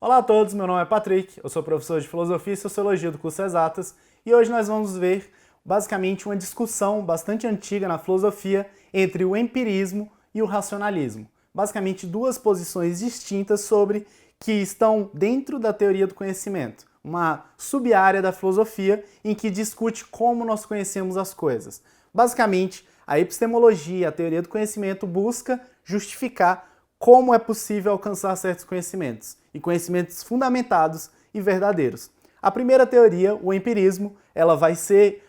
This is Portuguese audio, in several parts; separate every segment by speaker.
Speaker 1: Olá a todos, meu nome é Patrick, eu sou professor de Filosofia e Sociologia do curso Exatas e hoje nós vamos ver basicamente uma discussão bastante antiga na filosofia entre o empirismo e o racionalismo. Basicamente duas posições distintas sobre que estão dentro da teoria do conhecimento, uma sub-área da filosofia em que discute como nós conhecemos as coisas. Basicamente, a epistemologia, a teoria do conhecimento, busca justificar como é possível alcançar certos conhecimentos, e conhecimentos fundamentados e verdadeiros. A primeira teoria, o empirismo, ela vai ser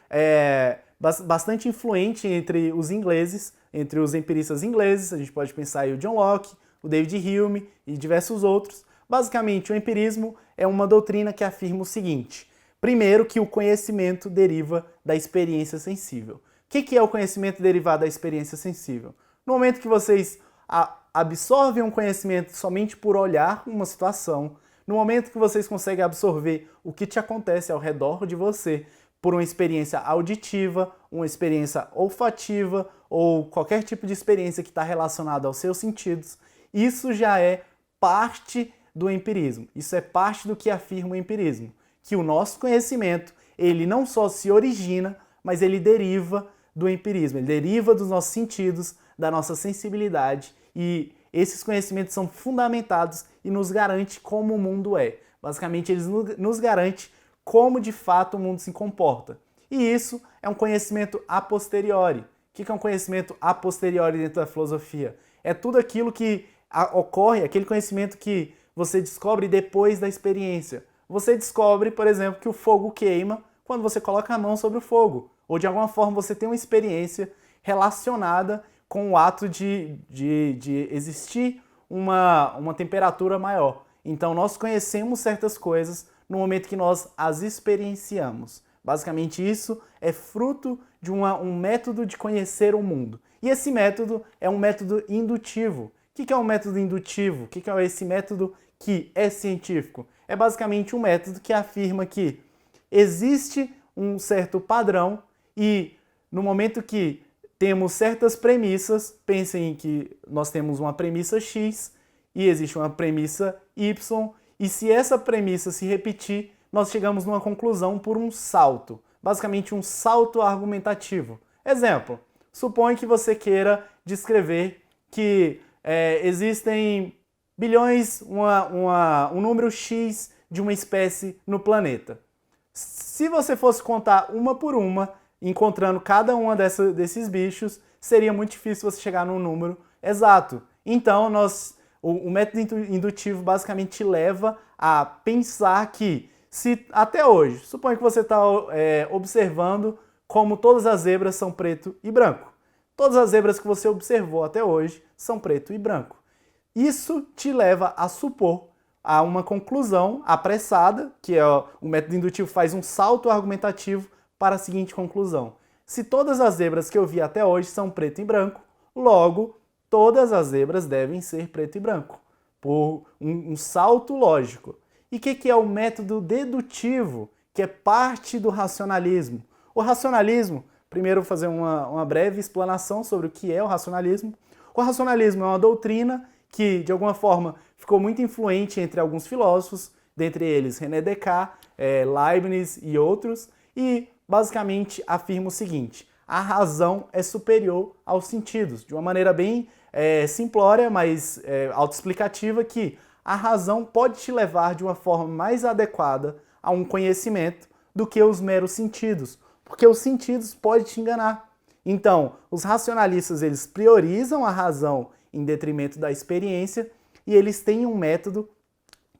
Speaker 1: bastante influente entre os ingleses, entre os empiristas ingleses, a gente pode pensar aí o John Locke, o David Hume e diversos outros. Basicamente, o empirismo é uma doutrina que afirma o seguinte: primeiro, que o conhecimento deriva da experiência sensível. O que é o conhecimento derivado da experiência sensível? No momento que vocês absorvem um conhecimento somente por olhar uma situação, no momento que vocês conseguem absorver o que te acontece ao redor de você por uma experiência auditiva, uma experiência olfativa ou qualquer tipo de experiência que está relacionada aos seus sentidos, isso já é parte do empirismo. Isso é parte do que afirma o empirismo, que o nosso conhecimento, ele não só se origina, mas ele deriva do empirismo, ele deriva dos nossos sentidos, da nossa sensibilidade, e esses conhecimentos são fundamentados e nos garante como o mundo é. Basicamente, eles nos garantem como de fato o mundo se comporta. E isso é um conhecimento a posteriori. O que é um conhecimento a posteriori dentro da filosofia? É tudo aquilo que ocorre, aquele conhecimento que você descobre depois da experiência. Você descobre, por exemplo, que o fogo queima quando você coloca a mão sobre o fogo. Ou de alguma forma você tem uma experiência relacionada com o ato de existir uma temperatura maior. Então nós conhecemos certas coisas no momento que nós as experienciamos. Basicamente isso é fruto de um método de conhecer o mundo. E esse método é um método indutivo. O que é um método indutivo? O que é esse método que é científico? É basicamente um método que afirma que existe um certo padrão e no momento que temos certas premissas, pensem que nós temos uma premissa X e existe uma premissa Y, e se essa premissa se repetir, nós chegamos numa conclusão por um salto, basicamente um salto argumentativo. Exemplo, suponha que você queira descrever que existem bilhões, um número X de uma espécie no planeta. Se você fosse contar uma por uma, encontrando cada uma desses bichos, seria muito difícil você chegar num número exato. Então, o método indutivo basicamente te leva a pensar que, se até hoje, suponha que você está observando como todas as zebras são preto e branco. Todas as zebras que você observou até hoje são preto e branco. Isso te leva a supor a uma conclusão apressada, que é o método indutivo faz um salto argumentativo para a seguinte conclusão: se todas as zebras que eu vi até hoje são preto e branco, logo todas as zebras devem ser preto e branco, por um salto lógico. E o que é o método dedutivo, que é parte do racionalismo? O racionalismo, primeiro vou fazer uma breve explanação sobre o que é o racionalismo. O racionalismo é uma doutrina que, de alguma forma, ficou muito influente entre alguns filósofos, dentre eles René Descartes, Leibniz e outros, e basicamente afirma o seguinte: a razão é superior aos sentidos, de uma maneira bem simplória, mas autoexplicativa, que a razão pode te levar de uma forma mais adequada a um conhecimento do que os meros sentidos, porque os sentidos podem te enganar. Então, os racionalistas, eles priorizam a razão em detrimento da experiência, e eles têm um método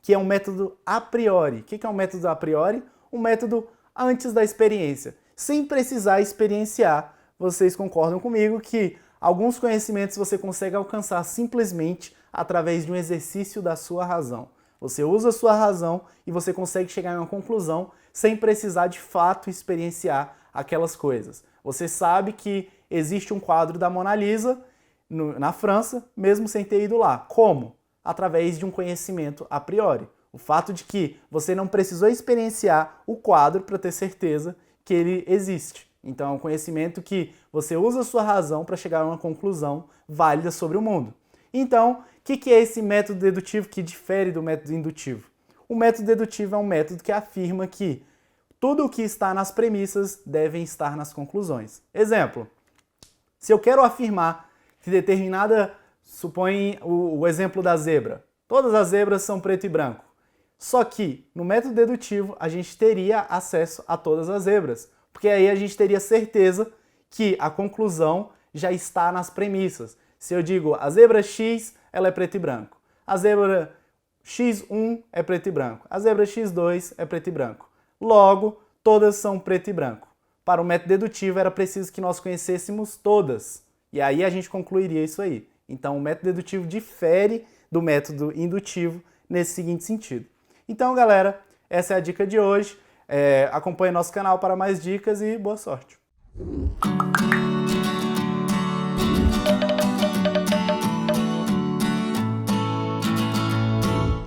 Speaker 1: que é um método a priori. O que é um método a priori? Um método antes da experiência. Sem precisar experienciar, vocês concordam comigo que alguns conhecimentos você consegue alcançar simplesmente através de um exercício da sua razão. Você usa a sua razão e você consegue chegar a uma conclusão sem precisar de fato experienciar aquelas coisas. Você sabe que existe um quadro da Mona Lisa na França, mesmo sem ter ido lá. Como? Através de um conhecimento a priori. O fato de que você não precisou experienciar o quadro para ter certeza que ele existe. Então é um conhecimento que você usa a sua razão para chegar a uma conclusão válida sobre o mundo. Então, o que é esse método dedutivo que difere do método indutivo? O método dedutivo é um método que afirma que tudo o que está nas premissas deve estar nas conclusões. Exemplo, se eu quero afirmar que determinada, supõe o exemplo da zebra, todas as zebras são preto e branco. Só que no método dedutivo a gente teria acesso a todas as zebras, porque aí a gente teria certeza que a conclusão já está nas premissas. Se eu digo a zebra X, ela é preto e branco. A zebra X1 é preto e branco. A zebra X2 é preto e branco. Logo, todas são preto e branco. Para o método dedutivo era preciso que nós conhecêssemos todas. E aí a gente concluiria isso aí. Então o método dedutivo difere do método indutivo nesse seguinte sentido. Então, galera, essa é a dica de hoje. Acompanhe nosso canal para mais dicas e boa sorte!